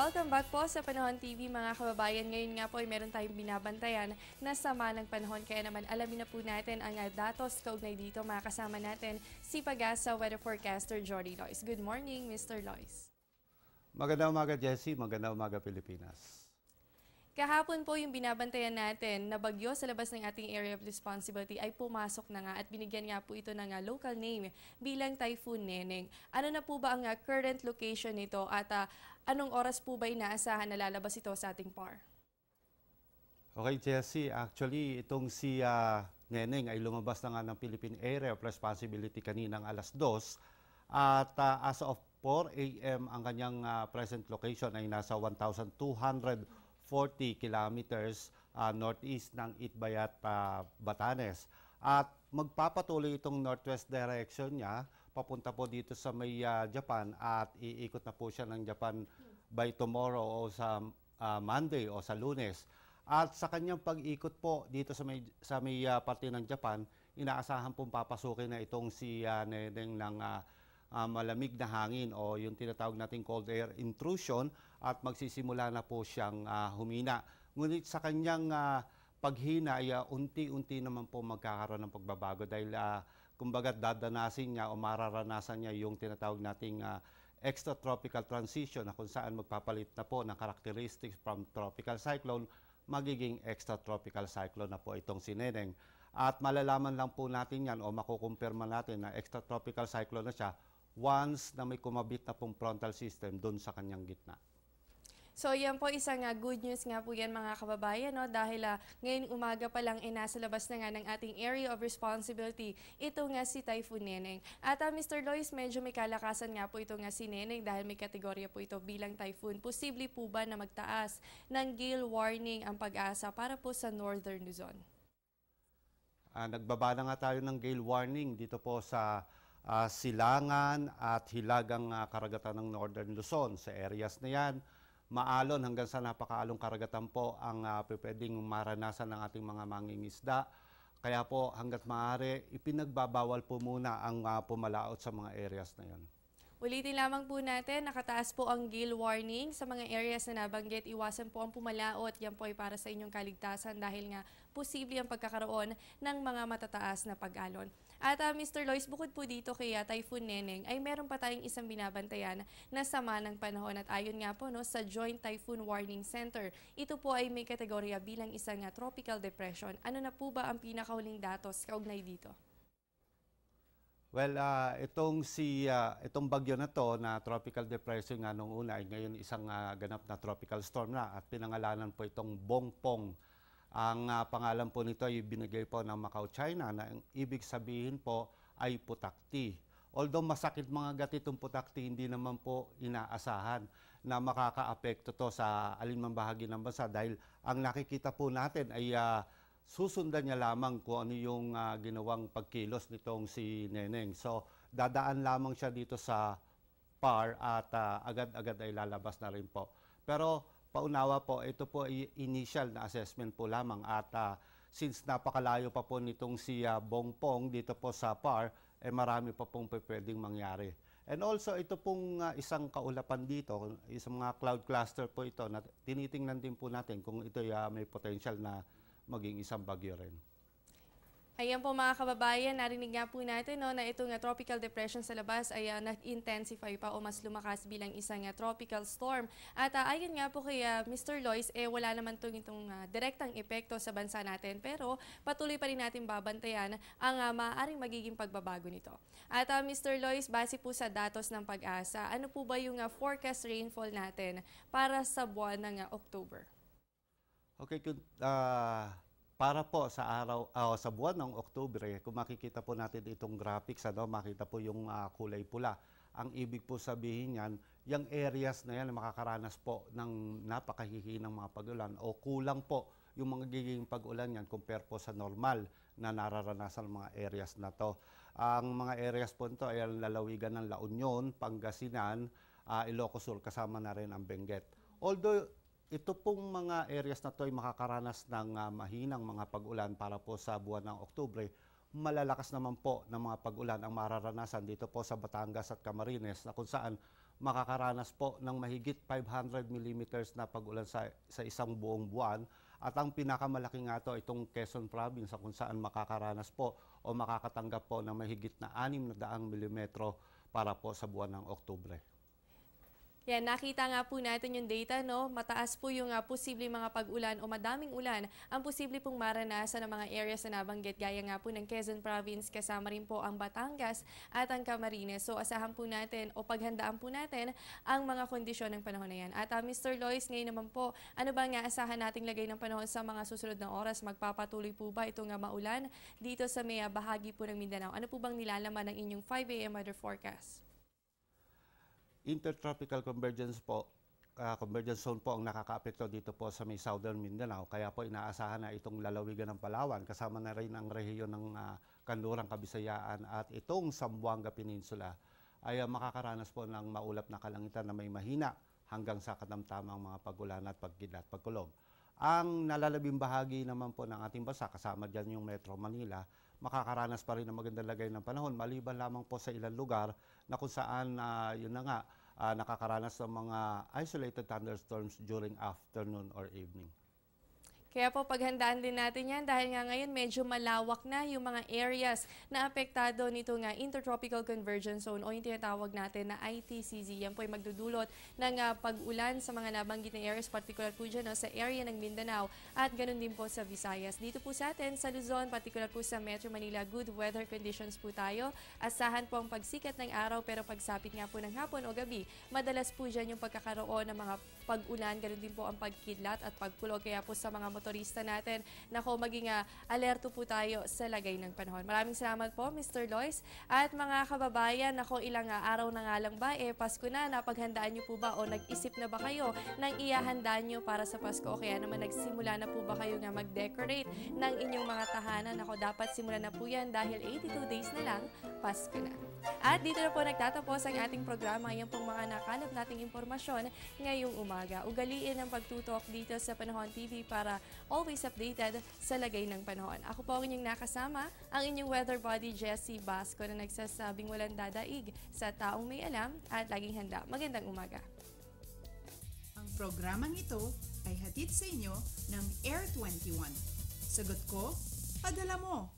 Welcome back po sa Panahon TV mga kababayan. Ngayon nga po ay meron tayong binabantayan na sama ng panahon. Kaya naman alamin na po natin ang datos kaugnay dito. Makakasama natin si Pag-asa Weather Forecaster Jory Lois. Good morning, Mr. Lois. Magandang umaga, Jessie. Magandang umaga, Pilipinas. Kahapon po yung binabantayan natin na bagyo sa labas ng ating area of responsibility ay pumasok na nga at binigyan nga po ito ng local name bilang Typhoon Neneng. Ano na po ba ang current location nito at anong oras po ba inaasahan na lalabas ito sa ating PAR? Okay, Jessie. Actually, itong si Neneng ay lumabas na nga ng Philippine Area of Responsibility kaninang alas 2. At as of 4 a.m. ang kanyang present location ay nasa 1,240 kilometers northeast ng Itbayat, Batanes. At magpapatuloy itong northwest direction niya papunta po dito sa may Japan at iikot na po siya ng Japan by tomorrow o sa Monday o sa Lunes. At sa kanyang pag-ikot po dito sa may parte ng Japan, inaasahan pong papasukin na itong si Neneng ng malamig na hangin o yung tinatawag nating cold air intrusion at magsisimula na po siyang humina. Ngunit sa kanyang paghina ay unti-unti naman po magkakaroon ng pagbabago dahil kumbaga dadanasin niya o mararanasan niya yung tinatawag nating extratropical transition na kung saan magpapalit na po ng characteristics from tropical cyclone, magiging extratropical cyclone na po itong si Neneng. At malalaman lang po natin yan o makukumpirma natin na extratropical cyclone na siya once na may kumabit na pong frontal system doon sa kanyang gitna. So yan po isang good news nga po yan mga kababayan, no? Dahil ngayon umaga pa lang nasa labas na nga ng ating area of responsibility ito nga si Typhoon Neneng. At Mr. Lois, medyo may kalakasan nga po ito nga si Neneng dahil may kategorya po ito bilang typhoon. Posible po ba na magtaas ng gale warning ang Pag-asa para po sa Northern Luzon? Nagbaba na nga tayo ng gale warning dito po sa Silangan at Hilagang Karagatan ng Northern Luzon. Sa areas na yan, maalon hanggang sa napakaalong karagatan po ang pwedeng maranasan ng ating mga mangingisda. Kaya po hanggat maaari, ipinagbabawal po muna ang pumalaot sa mga areas na yan. Ulitin lamang po natin, nakataas po ang gale warning sa mga areas na nabanggit. Iwasan po ang pumalaot. Yan po ay para sa inyong kaligtasan dahil nga posible ang pagkakaroon ng mga matataas na pag-alon. At Mr. Lois, bukod po dito kay Typhoon Neneng, ay meron pa tayong isang binabantayan na sama ng panahon. At ayon nga po sa Joint Typhoon Warning Center, ito po ay may kategorya bilang isang tropical depression. Ano na po ba ang pinakahuling datos kaugnay dito? Well, itong bagyo na to na tropical depression nga nung una ay ngayon isang ganap na tropical storm na at pinangalanan po itong Bongpong. Ang pangalan po nito ay binigay po ng Macau, China na ang ibig sabihin po ay putakti. Although masakit mga gat itong putakti, hindi naman po inaasahan na makakaapekto to sa alinmang bahagi ng bansa dahil ang nakikita po natin ay susundan niya lamang kung ano yung ginawang pagkilos nitong si Neneng. So, dadaan lamang siya dito sa PAR at agad-agad ay lalabas na rin po. Pero paunawa po, ito po ay initial na assessment po lamang at since napakalayo pa po nitong si Bongpong dito po sa PAR, marami pa pong pwedeng mangyari. And also, ito pong isang kaulapan dito, isang mga cloud cluster po ito na tinitingnan din po natin kung ito may potential na maging isang bagyo rin. Ayan po mga kababayan, narinig nga po natin na itong tropical depression sa labas ay nag-intensify pa o mas lumakas bilang isang tropical storm. At ayon nga po kay Mr. Lois, wala naman itong direktang epekto sa bansa natin pero patuloy pa rin natin babantayan ang maaaring magiging pagbabago nito. At Mr. Lois, base po sa datos ng Pag-asa, ano po ba yung forecast rainfall natin para sa buwan ng October? Okay, para po sa sa buwan ng Oktubre, kung makikita po natin itong graphics, makita po yung kulay pula. Ang ibig po sabihin yan, yung areas na yan makakaranas po ng napakahihinang mga pag-ulan o kulang po yung mga giging pag-ulan yan compare po sa normal na nararanasan ng mga areas na to. Ang mga areas po nito ay lalawigan ng La Union, Pangasinan, Ilocos Sur, kasama na rin ang Benguet. Although ito pong mga areas na to ay makakaranas ng mahinang mga pag-ulan para po sa buwan ng Oktubre. malalakas naman po ng mga pag-ulan ang mararanasan dito po sa Batangas at Camarines na kung saan makakaranas po ng mahigit 500 millimeters na pag-ulan sa isang buong buwan. At ang pinakamalaki nga ito, itong Quezon Province kung saan makakaranas po o makakatanggap po ng mahigit na 600 milimetro para po sa buwan ng Oktubre. Yan, nakita nga po natin yung data, no? Mataas po yung posibleng mga pag-ulan o madaming ulan ang posible pong maranasan ng mga areas na nabanggit gaya nga po ng Quezon Province, kasama rin po ang Batangas at ang Camarines. So asahan po natin o paghandaan po natin ang mga kondisyon ng panahon na yan. At Mr. Lois, ngayon naman po, ano ba nga asahan nating lagay ng panahon sa mga susunod na oras? Magpapatuloy po ba itong maulan dito sa may bahagi po ng Mindanao? Ano po bang nilalaman ng inyong 5 a.m. weather forecast? Intertropical convergence zone po ang nakakaapekto dito po sa may Southern Mindanao. Kaya po inaasahan na itong lalawigan ng Palawan, kasama na rin ang rehiyon ng Kanlurang Kabisayaan at itong Zamboanga Peninsula ay makakaranas po ng maulap na kalangitan na may mahina hanggang sa katamtamang mga pag-ulan at pagkidlat, pagkulog. Ang nalalabing bahagi naman po ng ating bansa, kasama dyan yung Metro Manila, makakaranas pa rin ng magandang lagay ng panahon, maliban lamang po sa ilang lugar na kung saan yun na nga, nakakaranas ng mga isolated thunderstorms during afternoon or evening. Kaya po paghandaan din natin yan dahil nga ngayon medyo malawak na yung mga areas na apektado nito nga Intertropical Convergence Zone o yung tinatawag natin na ITCZ. Yan po ay magdudulot ng pag-ulan sa mga nabanggit na areas, particular po dyan sa area ng Mindanao at ganun din po sa Visayas. Dito po sa atin sa Luzon, particular po sa Metro Manila, good weather conditions po tayo. Asahan po ang pagsikat ng araw pero pagsapit nga po ng hapon o gabi, madalas po dyan yung pagkakaroon ng mga pag-ulan, ganun din po ang pagkidlat at pagkulog. Kaya po sa mga motorista natin, nako maging alerto po tayo sa lagay ng panahon. Maraming salamat po, Mr. Lois. At mga kababayan, nako ilang araw na nga lang ba, Pasko na, napaghandaan nyo po ba o nag-isip na ba kayo ng ihahanda nyo para sa Pasko? O kaya naman nagsimula na po ba kayo nga mag-decorate ng inyong mga tahanan? Nako, dapat simulan na po yan dahil 82 days na lang, Pasko na. At dito na po nagtatapos ang ating programa. Yan pong mga nakalap nating impormasyon ngayong umaga. Ugaliin ang pagtutok dito sa Panahon TV para always updated sa lagay ng panahon. Ako po ang inyong nakasama, ang inyong weather body Jessie Basco na nagsasabing walang dadaig sa taong may alam at laging handa. Magandang umaga. Ang programang ito ay hatid sa inyo ng Air 21. Sagot ko, padala mo.